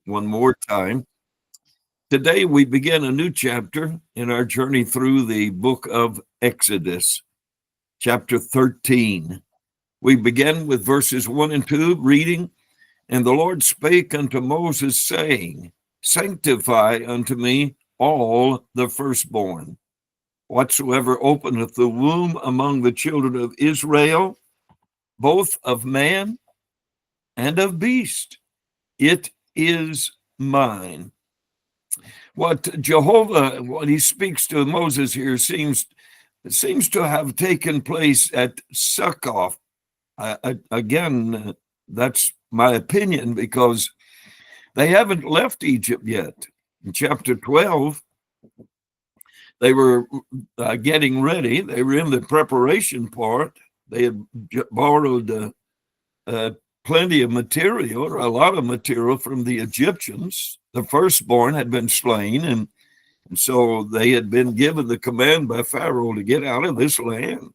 one more time. Today, we begin a new chapter in our journey through the book of Exodus, chapter 13. We begin with verses 1 and 2, reading, "And the Lord spake unto Moses, saying, Sanctify unto me all the firstborn. Whatsoever openeth the womb among the children of Israel, both of man and of beast, it is mine." What he speaks to Moses here seems to have taken place at Succoth. Again, that's my opinion, because they haven't left Egypt yet. In chapter 12, they were getting ready. They were in the preparation part. They had borrowed plenty of material, or a lot of material, from the Egyptians. The firstborn had been slain, and so they had been given the command by Pharaoh to get out of this land.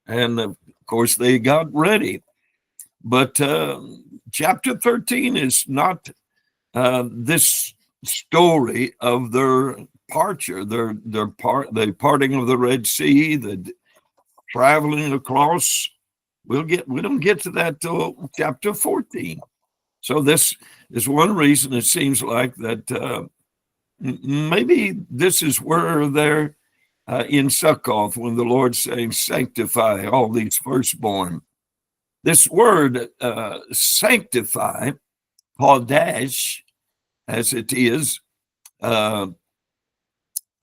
And of course, they got ready. But chapter 13 is not this story of their departure, the parting of the Red Sea, the traveling across. We don't get to that till chapter 14. So this is one reason it seems like that maybe this is where they're in Succoth, when the Lord's saying, sanctify all these firstborn. This word sanctify, Kodesh, as it is,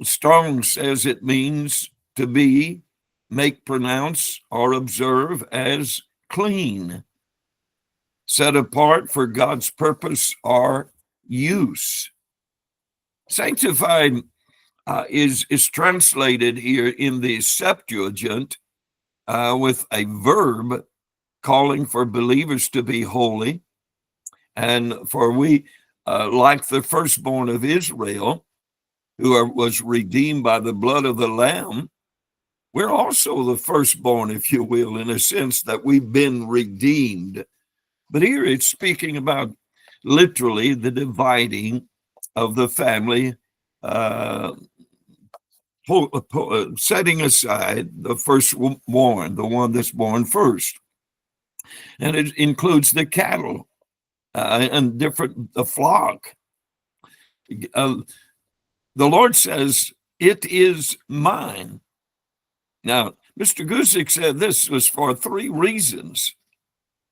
Strong says it means to be, make, pronounce, or observe as clean, set apart for God's purpose or use. Sanctified is translated here in the Septuagint with a verb calling for believers to be holy. And for we, like the firstborn of Israel, who was redeemed by the blood of the Lamb, we're also the firstborn, if you will, in a sense that we've been redeemed. But here it's speaking about literally the dividing of the family, setting aside the firstborn, the one that's born first. And it includes the cattle and the flock. The Lord says, it is mine. Now, Mr. Gusick said this was for three reasons.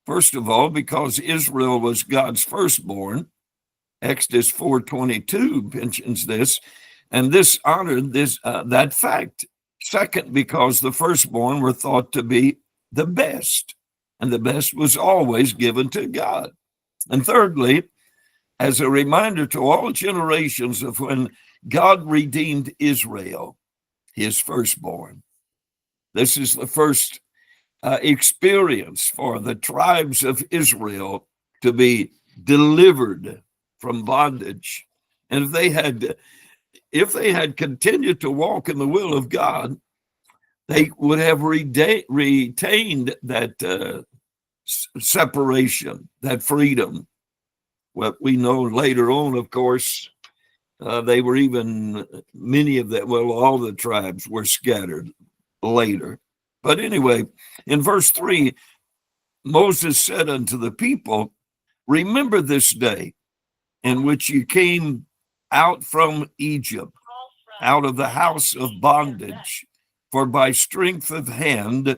First of all, because Israel was God's firstborn. Exodus 4:22 mentions this, and this honored that fact. Second, because the firstborn were thought to be the best, and the best was always given to God. And thirdly, as a reminder to all generations of when God redeemed Israel, his firstborn. This is the first experience for the tribes of Israel to be delivered from bondage. And if they had continued to walk in the will of God, they would have retained that separation, that freedom. What we know later on, of course, they were many of them, all the tribes were scattered later. But anyway, in verse 3, Moses said unto the people, remember this day in which you came out from Egypt, out of the house of bondage. For by strength of hand,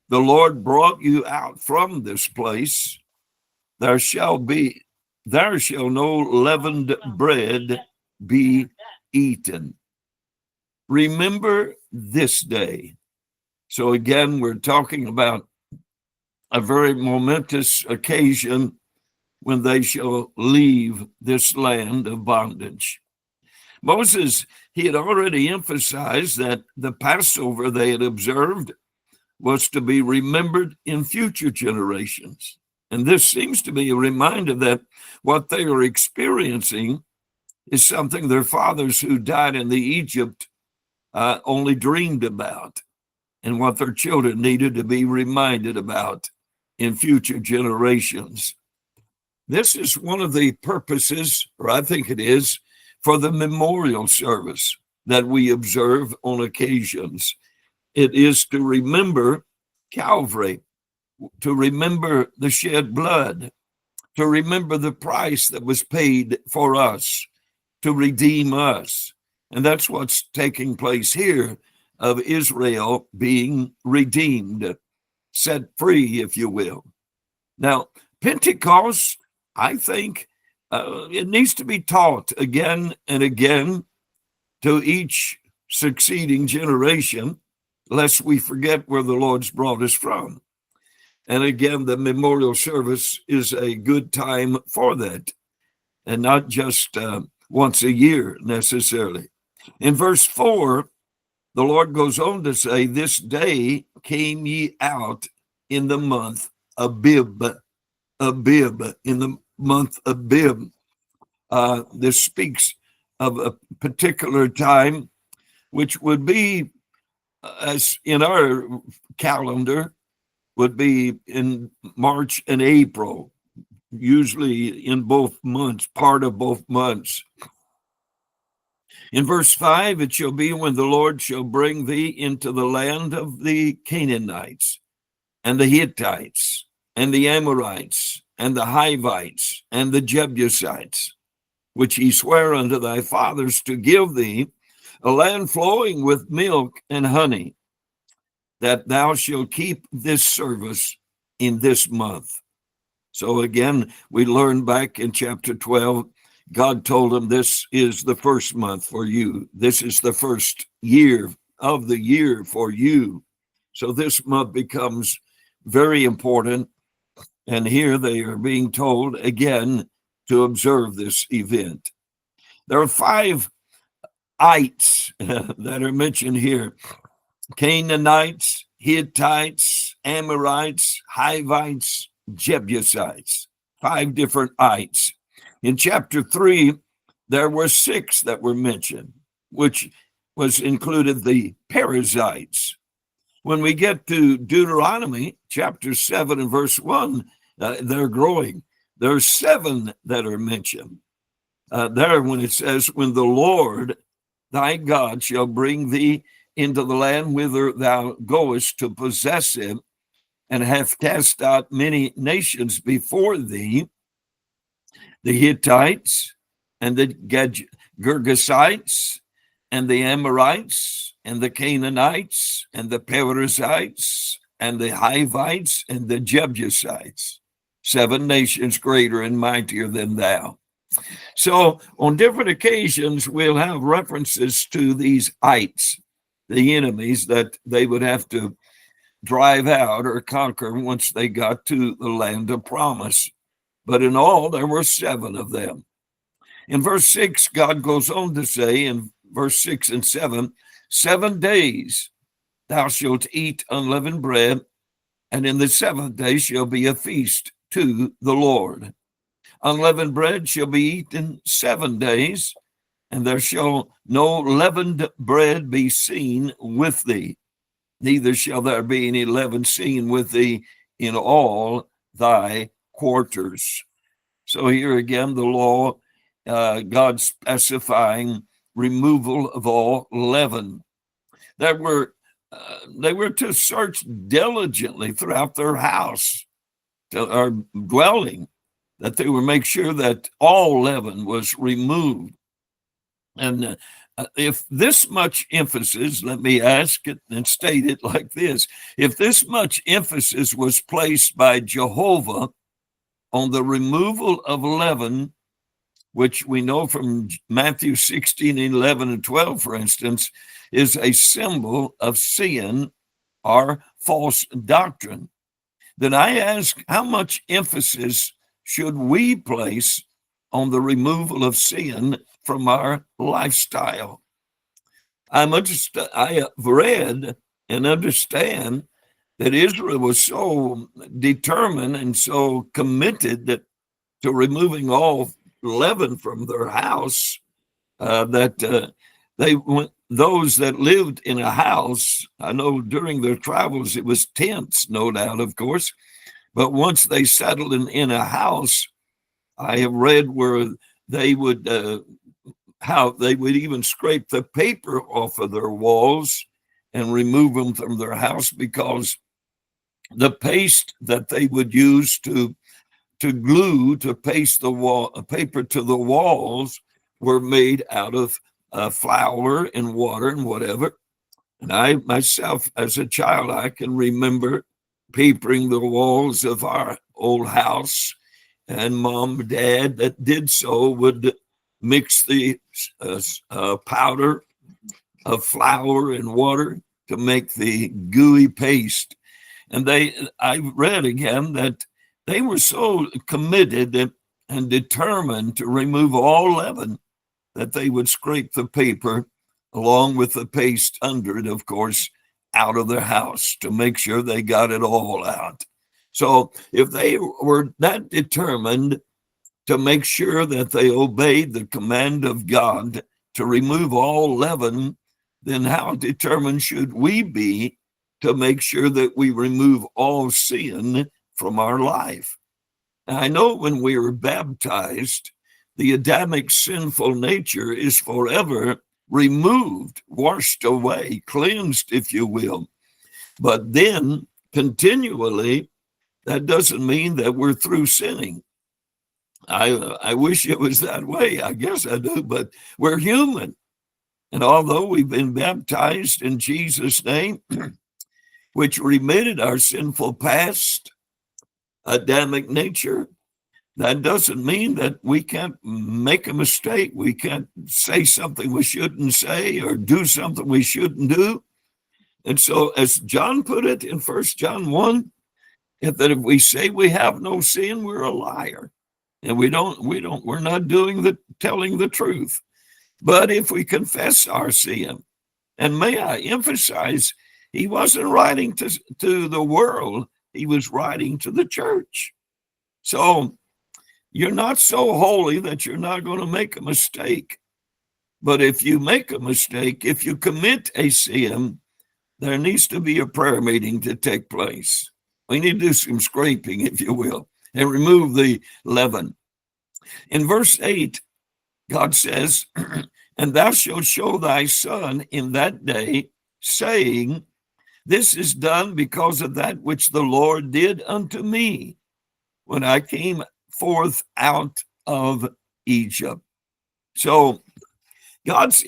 the Lord brought you out from this place. There shall no leavened bread be eaten. Remember this day. So again, we're talking about a very momentous occasion when they shall leave this land of bondage. Moses, he had already emphasized that the Passover they had observed was to be remembered in future generations. And this seems to be a reminder that what they are experiencing is something their fathers who died in the Egypt only dreamed about, and what their children needed to be reminded about in future generations. This is one of the purposes, or I think it is, for the memorial service that we observe on occasions. It is to remember Calvary, to remember the shed blood, to remember the price that was paid for us, to redeem us. And that's what's taking place here, of Israel being redeemed, set free, if you will. Now, Pentecost, I think it needs to be taught again and again to each succeeding generation, lest we forget where the Lord's brought us from. And again, the memorial service is a good time for that, and not just once a year necessarily. In verse 4, the Lord goes on to say, "This day came ye out in the month Abib." Abib, in the month Abib. This speaks of a particular time, which would be, as in our calendar, would be in March and April, usually in both months, part of both months. In verse 5, it shall be when the Lord shall bring thee into the land of the Canaanites and the Hittites and the Amorites and the Hivites and the Jebusites, which he sware unto thy fathers to give thee, a land flowing with milk and honey, that thou shalt keep this service in this month. So again, we learn back in chapter 12, God told him, this is the first month for you. This is the first year of the year for you. So this month becomes very important. And here they are being told again to observe this event. There are 5 ites that are mentioned here: Canaanites, Hittites, Amorites, Hivites, Jebusites. 5 different ites. In chapter 3, there were 6 that were mentioned, which was included the Perizzites. When we get to Deuteronomy chapter 7 and verse 1, they're growing. There are 7 that are mentioned. There, when it says, when the Lord thy God shall bring thee into the land whither thou goest to possess it, and hath cast out many nations before thee, the Hittites and the Girgasites and the Amorites and the Canaanites and the Perizzites and the Hivites and the Jebusites, 7 nations greater and mightier than thou. So on different occasions, we'll have references to these ites, the enemies that they would have to drive out or conquer once they got to the land of promise. But in all, there were 7 of them. In verse 6, God goes on to say in verse 6 and 7, 7 days thou shalt eat unleavened bread, and in the 7th day shall be a feast to the Lord. Unleavened bread shall be eaten 7 days, and there shall no leavened bread be seen with thee, neither shall there be any leaven seen with thee in all thy quarters. So here again, the law, God specifying removal of all leaven. They were to search diligently throughout their house or dwelling, that they would make sure that all leaven was removed. And if this much emphasis, let me ask it and state it like this: if this much emphasis was placed by Jehovah on the removal of leaven, which we know from Matthew 16, 11, and 12, for instance, is a symbol of sin or false doctrine, then I ask, how much emphasis should we place on the removal of sin from our lifestyle? I have read and understand that Israel was so determined and so committed to removing all leaven from their house that those that lived in a house, I know during their travels it was tents, no doubt, of course, but once they settled in a house, I have read where they would, how they would even scrape the paper off of their walls and remove them from their house, because the paste that they would use to glue, to paste the wall paper to the walls, were made out of flour and water and whatever. And I myself, as a child, I can remember papering the walls of our old house, and mom and dad that did so would mix the powder of flour and water to make the gooey paste. And I read again that they were so committed and determined to remove all leaven that they would scrape the paper along with the paste under it, of course, out of their house to make sure they got it all out. So if they were that determined to make sure that they obeyed the command of God to remove all leaven, then how determined should we be to make sure that we remove all sin from our life? And I know when we were baptized, the Adamic sinful nature is forever removed, washed away, cleansed, if you will. But then continually, that doesn't mean that we're through sinning. I wish it was that way. I guess I do, but we're human. And although we've been baptized in Jesus' name, which remitted our sinful past, Adamic nature, that doesn't mean that we can't make a mistake. We can't say something we shouldn't say or do something we shouldn't do. And so, as John put it in 1 John 1, that if we say we have no sin, we're a liar. And we're not telling the truth. But if we confess our sin, and may I emphasize, he wasn't writing to the world, he was writing to the church. So you're not so holy that you're not going to make a mistake. But if you make a mistake, if you commit a sin, there needs to be a prayer meeting to take place. We need to do some scraping, if you will, and remove the leaven. In verse 8, God says, and thou shalt show thy son in that day, saying, this is done because of that which the Lord did unto me when I came forth out of Egypt. So God's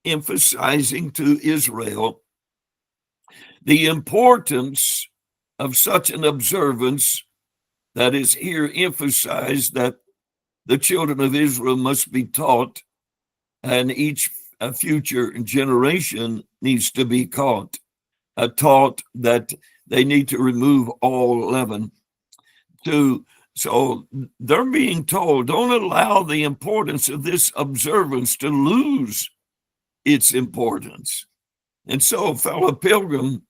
emphasizing to Israel the importance of such an observance that is here emphasized, that the children of Israel must be taught, and each future generation needs to be taught that they need to remove all leaven. So they're being told, don't allow the importance of this observance to lose its importance. And so, fellow pilgrim,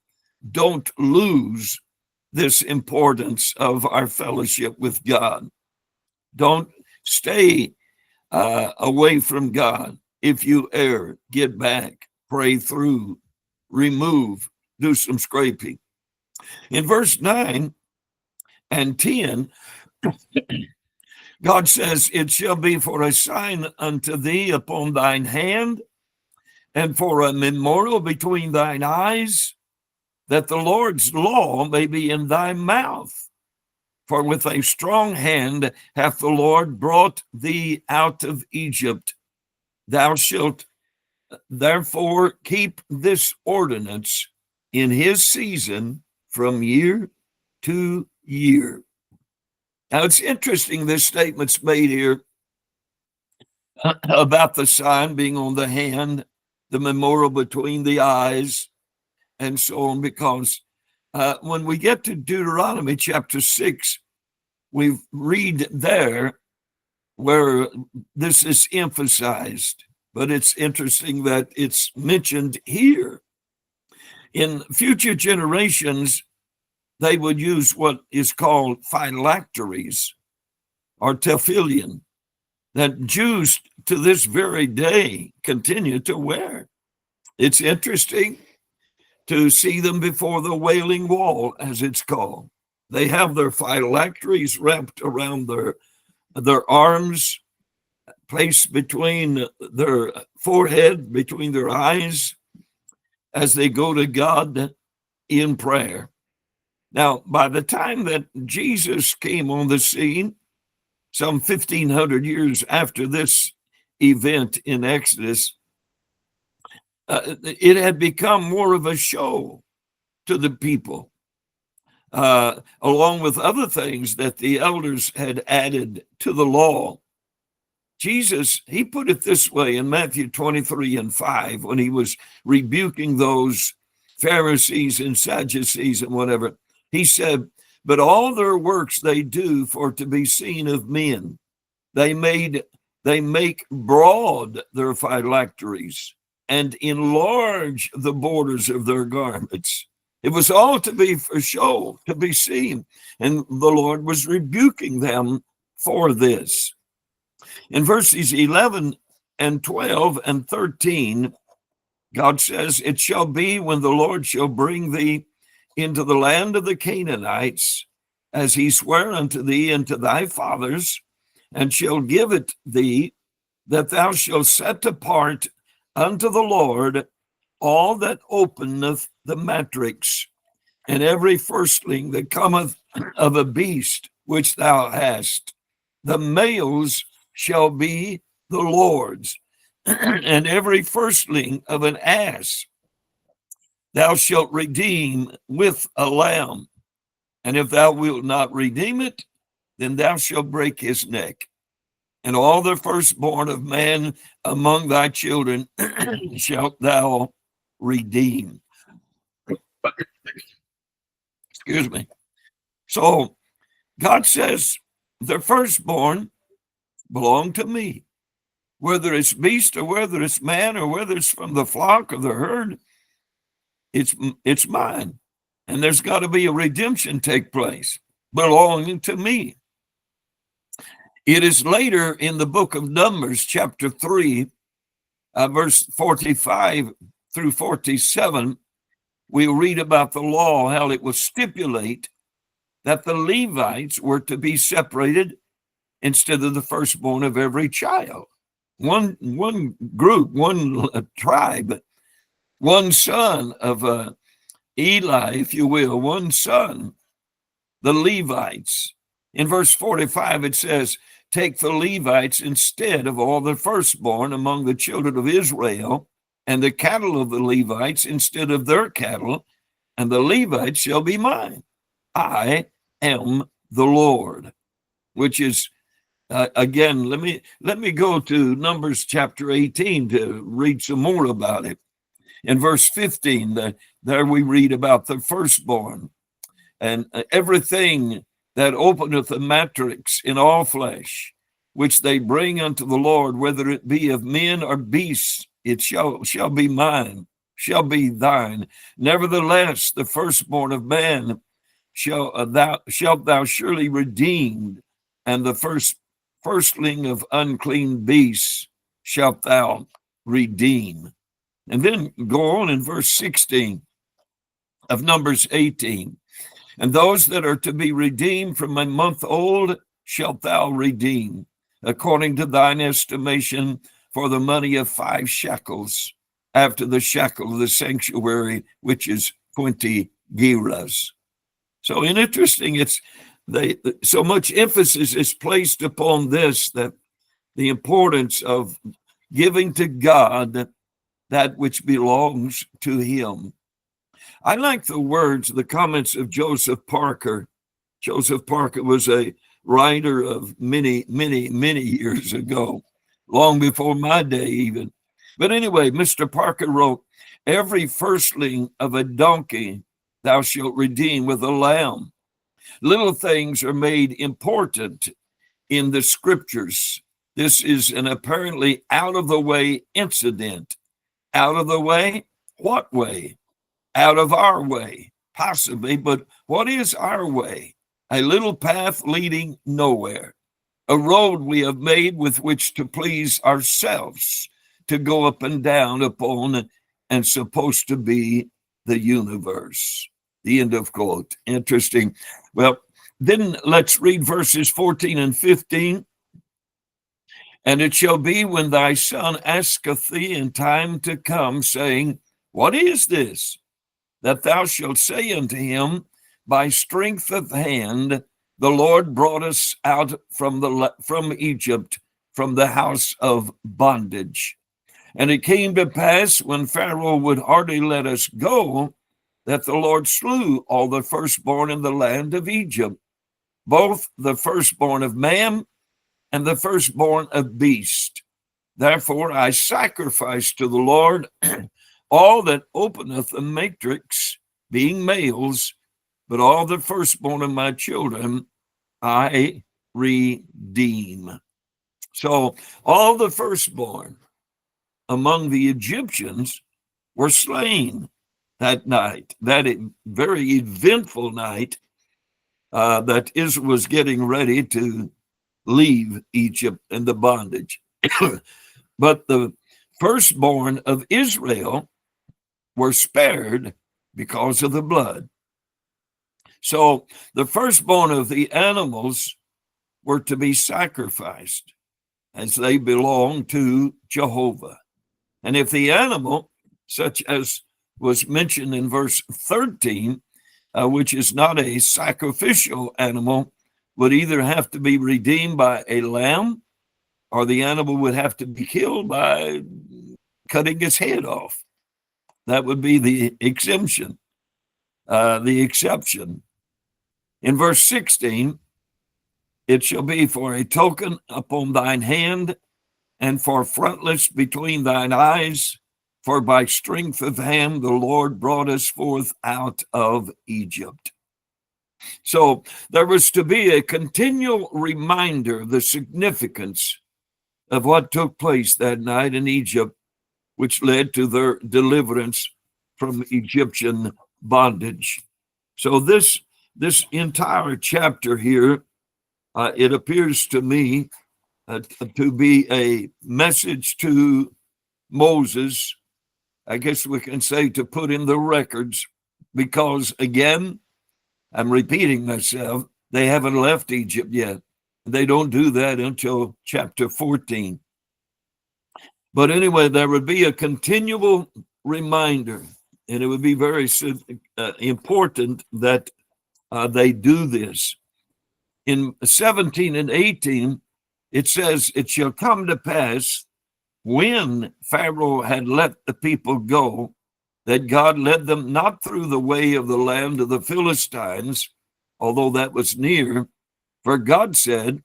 don't lose this importance of our fellowship with God. Don't stay away from God. If you err, get back, pray through, remove, do some scraping. In verse 9 and 10, God says, it shall be for a sign unto thee upon thine hand, and for a memorial between thine eyes, that the Lord's law may be in thy mouth. For with a strong hand hath the Lord brought thee out of Egypt. Thou shalt therefore keep this ordinance in his season from year to year. Now, it's interesting, this statement's made here about the sign being on the hand, the memorial between the eyes, and so on, because when we get to Deuteronomy chapter 6, we read there where this is emphasized, but it's interesting that it's mentioned here. In future generations, they would use what is called phylacteries or tefillin that Jews to this very day continue to wear. It's interesting to see them before the Wailing Wall, as it's called. They have their phylacteries wrapped around their their arms placed between their forehead, between their eyes, as they go to God in prayer. Now, by the time that Jesus came on the scene, some 1,500 years after this event in Exodus, it had become more of a show to the people, along with other things that the elders had added to the law. Jesus, he put it this way in Matthew 23:5, when he was rebuking those Pharisees and Sadducees and whatever. He said, but all their works they do for to be seen of men. They make broad their phylacteries and enlarge the borders of their garments. It was all to be for show, to be seen. And the Lord was rebuking them for this. In verses 11 and 12 and 13, God says, it shall be when the Lord shall bring thee into the land of the Canaanites, as he sware unto thee and to thy fathers, and shall give it thee, that thou shalt set apart unto the Lord all that openeth the matrix, and every firstling that cometh of a beast which thou hast. The males shall be the Lord's, and every firstling of an ass thou shalt redeem with a lamb. And if thou wilt not redeem it, then thou shalt break his neck. And all the firstborn of man among thy children shalt thou redeem. Excuse me. So God says the firstborn belong to me. Whether it's beast or whether it's man or whether it's from the flock or the herd, it's mine. And there's got to be a redemption take place belonging to me. It is later in the book of Numbers, chapter 3, verse 45 through 47, we read about the law, how it was stipulate that the Levites were to be separated instead of the firstborn of every child. One group, one tribe, one son of Eli, if you will, one son, the Levites. In verse 45, it says, take the Levites instead of all the firstborn among the children of Israel, and the cattle of the Levites instead of their cattle, and the Levites shall be mine. I am the Lord. Which is, again, let me go to Numbers chapter 18 to read some more about it. In verse 15, there we read about the firstborn, and everything that openeth the matrix in all flesh, which they bring unto the Lord, whether it be of men or beasts, it shall be mine, shall be thine. Nevertheless, the firstborn of man shalt thou surely redeem, and the firstling of unclean beasts shalt thou redeem. And then go on in verse 16 of Numbers 18. And those that are to be redeemed from a month old shalt thou redeem, according to thine estimation, for the money of 5 shekels, after the shekel of the sanctuary, which is 20 gerahs. So interesting, so much emphasis is placed upon this, that the importance of giving to God that which belongs to him. I like the comments of Joseph Parker. Joseph Parker was a writer of many, many, many years ago, long before my day even. But anyway, Mr. Parker wrote, every firstling of a donkey thou shalt redeem with a lamb. Little things are made important in the scriptures. This is an apparently out-of-the-way incident. Out of the way? What way? Out of our way, possibly, but what is our way? A little path leading nowhere, a road we have made with which to please ourselves, to go up and down upon, and supposed to be the universe. The end of quote. Interesting. Well, then let's read verses 14 and 15. And it shall be when thy son asketh thee in time to come, saying, What is this? That thou shalt say unto him, By strength of hand the Lord brought us out from Egypt, from the house of bondage. And it came to pass, when Pharaoh would hardly let us go, that the Lord slew all the firstborn in the land of Egypt, both the firstborn of man and the firstborn of beast. Therefore I sacrifice to the Lord all that openeth a matrix, being males, but all the firstborn of my children I redeem. So all the firstborn among the Egyptians were slain that night, that very eventful night that Israel was getting ready to leave Egypt and the bondage. But the firstborn of Israel were spared because of the blood. So the firstborn of the animals were to be sacrificed, as they belong to Jehovah. And if the animal, such as was mentioned in verse 13, which is not a sacrificial animal, would either have to be redeemed by a lamb, or the animal would have to be killed by cutting its head off. That would be the exemption, the exception. In verse 16, it shall be for a token upon thine hand, and for frontlets between thine eyes, for by strength of hand the Lord brought us forth out of Egypt. So there was to be a continual reminder of the significance of what took place that night in Egypt, which led to their deliverance from Egyptian bondage. So this entire chapter here, it appears to me to be a message to Moses, I guess we can say, to put in the records, because again, I'm repeating myself, they haven't left Egypt yet. They don't do that until chapter 14. But anyway, there would be a continual reminder, and it would be very important that they do this. In 17 and 18, it says, It shall come to pass, when Pharaoh had let the people go, that God led them not through the way of the land of the Philistines, although that was near, for God said,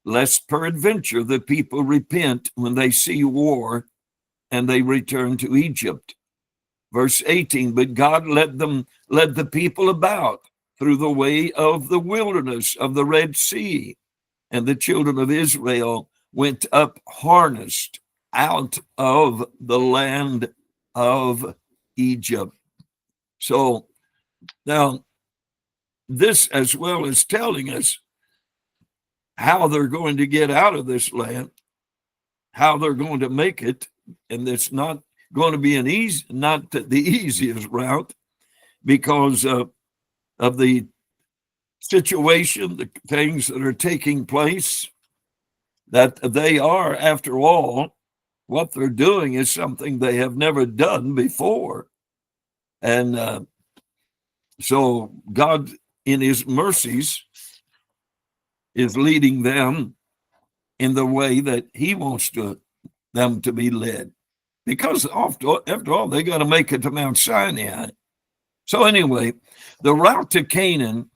Lest peradventure the people repent when they see war, and they return to Egypt. Verse 18, But God led the people about through the way of the wilderness of the Red Sea, and the children of Israel went up harnessed out of the land of Egypt. So now this as well is telling us how they're going to get out of this land, how they're going to make it, and it's not going to be not the easiest route, because of the situation, the things that are taking place, that they are, after all, what they're doing is something they have never done before. And so God, in his mercies, is leading them in the way that he wants them to be led. Because after all, they got to make it to Mount Sinai. So anyway, the route to Canaan,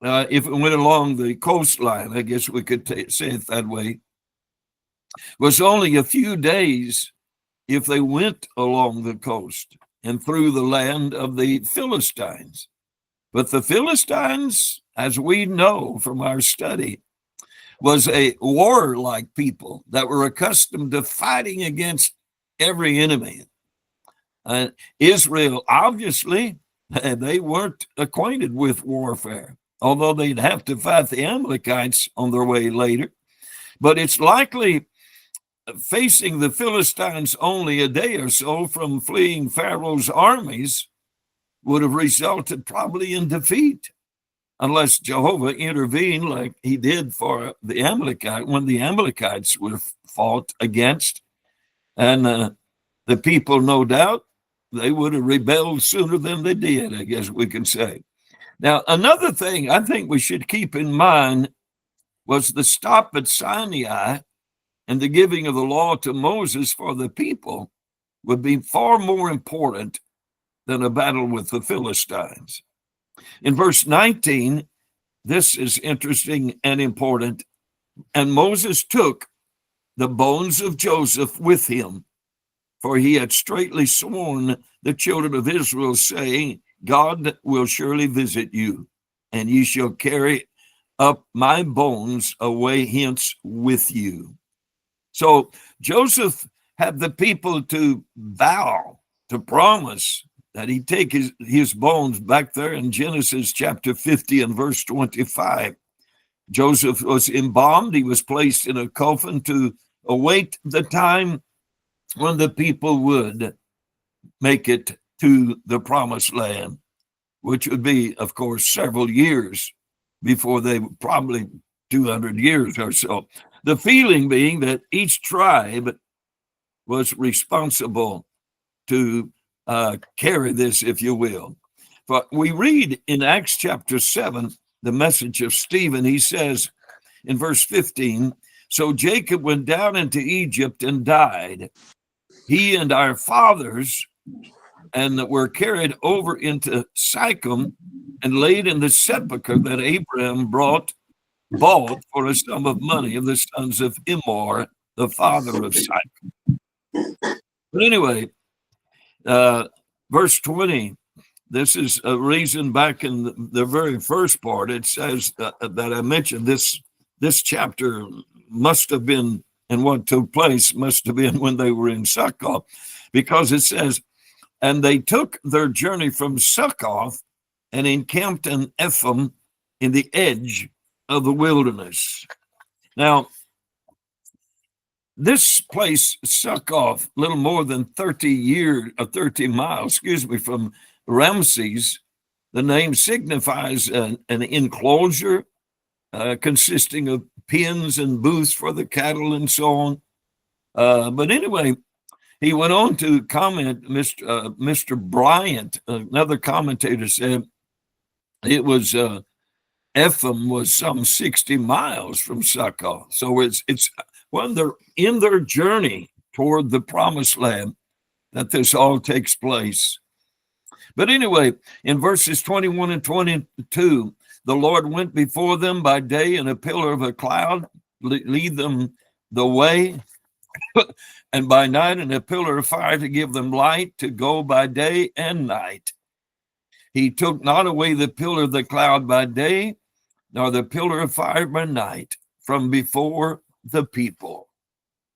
if it went along the coastline, I guess we could say it that way, was only a few days if they went along the coast and through the land of the Philistines. But the Philistines, as we know from our study, was a warlike people that were accustomed to fighting against every enemy. Israel, obviously, they weren't acquainted with warfare, although they'd have to fight the Amalekites on their way later. But it's likely facing the Philistines only a day or so from fleeing Pharaoh's armies would have resulted probably in defeat. unless Jehovah intervened like he did for the Amalekite when the Amalekites were fought against. And the people, no doubt, they would have rebelled sooner than they did, I guess we can say. Now, another thing I think we should keep in mind was the stop at Sinai and the giving of the law to Moses for the people would be far more important than a battle with the Philistines. In verse 19, this is interesting and important. And Moses took the bones of Joseph with him, for he had straitly sworn the children of Israel, saying, God will surely visit you, and ye shall carry up my bones away hence with you. So Joseph had the people to vow, to promise that he'd take his bones back there in Genesis chapter 50 and verse 25. Joseph was embalmed. He was placed in a coffin to await the time when the people would make it to the promised land, which would be, of course, several years before they, probably 200 years or so. The feeling being that each tribe was responsible to carry this, if you will. But we read in Acts chapter 7, the message of Stephen, he says in verse 15, so Jacob went down into Egypt and died, he and our fathers, and were carried over into Sychem and laid in the sepulchre that Abraham bought for a sum of money of the sons of Emor, the father of Sychem. But anyway, verse 20, this is a reason back in the very first part. It says that I mentioned this chapter must have been, and what took place must have been when they were in Succoth, because it says, and they took their journey from Succoth and encamped in Ephraim in the edge of the wilderness. Now, this place, Succoth, little more than 30 miles, from Ramses. The name signifies an enclosure consisting of pens and booths for the cattle and so on. But anyway, he went on to comment, Mr. Bryant, another commentator, said it was Ephraim was some 60 miles from Succoth. So it's when they're in their journey toward the promised land that this all takes place. But anyway, in verses 21 and 22, the Lord went before them by day in a pillar of a cloud, lead them the way, and by night in a pillar of fire to give them light to go by day and night. He took not away the pillar of the cloud by day, nor the pillar of fire by night from before the people.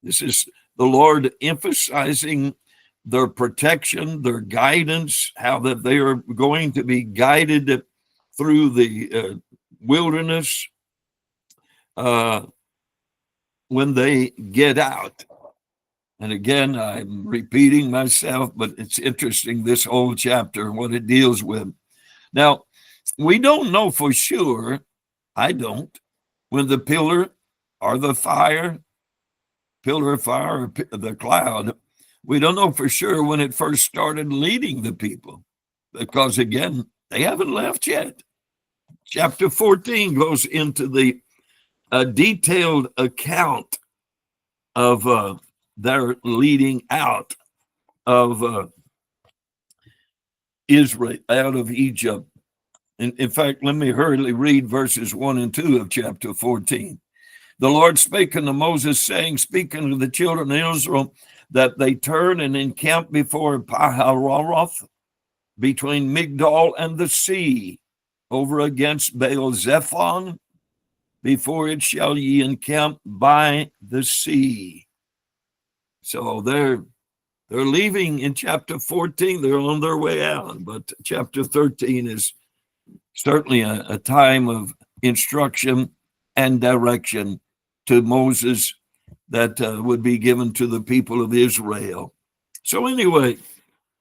This is the Lord emphasizing their protection, their guidance, how that they are going to be guided through the wilderness when they get out. And again, I'm repeating myself, but it's interesting, this whole chapter, what it deals with. Now, we don't know for sure, I don't, when the pillar or the fire, pillar of fire or the cloud, we don't know for sure when it first started leading the people, because again, they haven't left yet. Chapter 14 goes into the detailed account of their leading out of Israel, out of Egypt. In fact, let me hurriedly read verses 1 and 2 of chapter 14. The Lord spake unto Moses, saying, speak unto the children of Israel, that they turn and encamp before Pihahiroth, between Migdol and the sea, over against Baal-zephon, before it shall ye encamp by the sea. So they're leaving in chapter 14. They're on their way out. But chapter 13 is certainly a time of instruction and direction to Moses that would be given to the people of Israel. So anyway,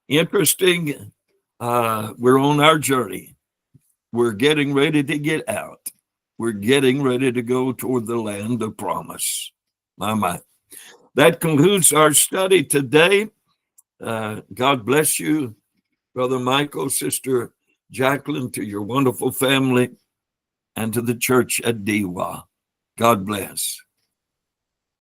interesting. We're on our journey. We're getting ready to get out. We're getting ready to go toward the land of promise. My. That concludes our study today. God bless you, Brother Michael, Sister Jacqueline, to your wonderful family, and to the church at Dewa. God bless.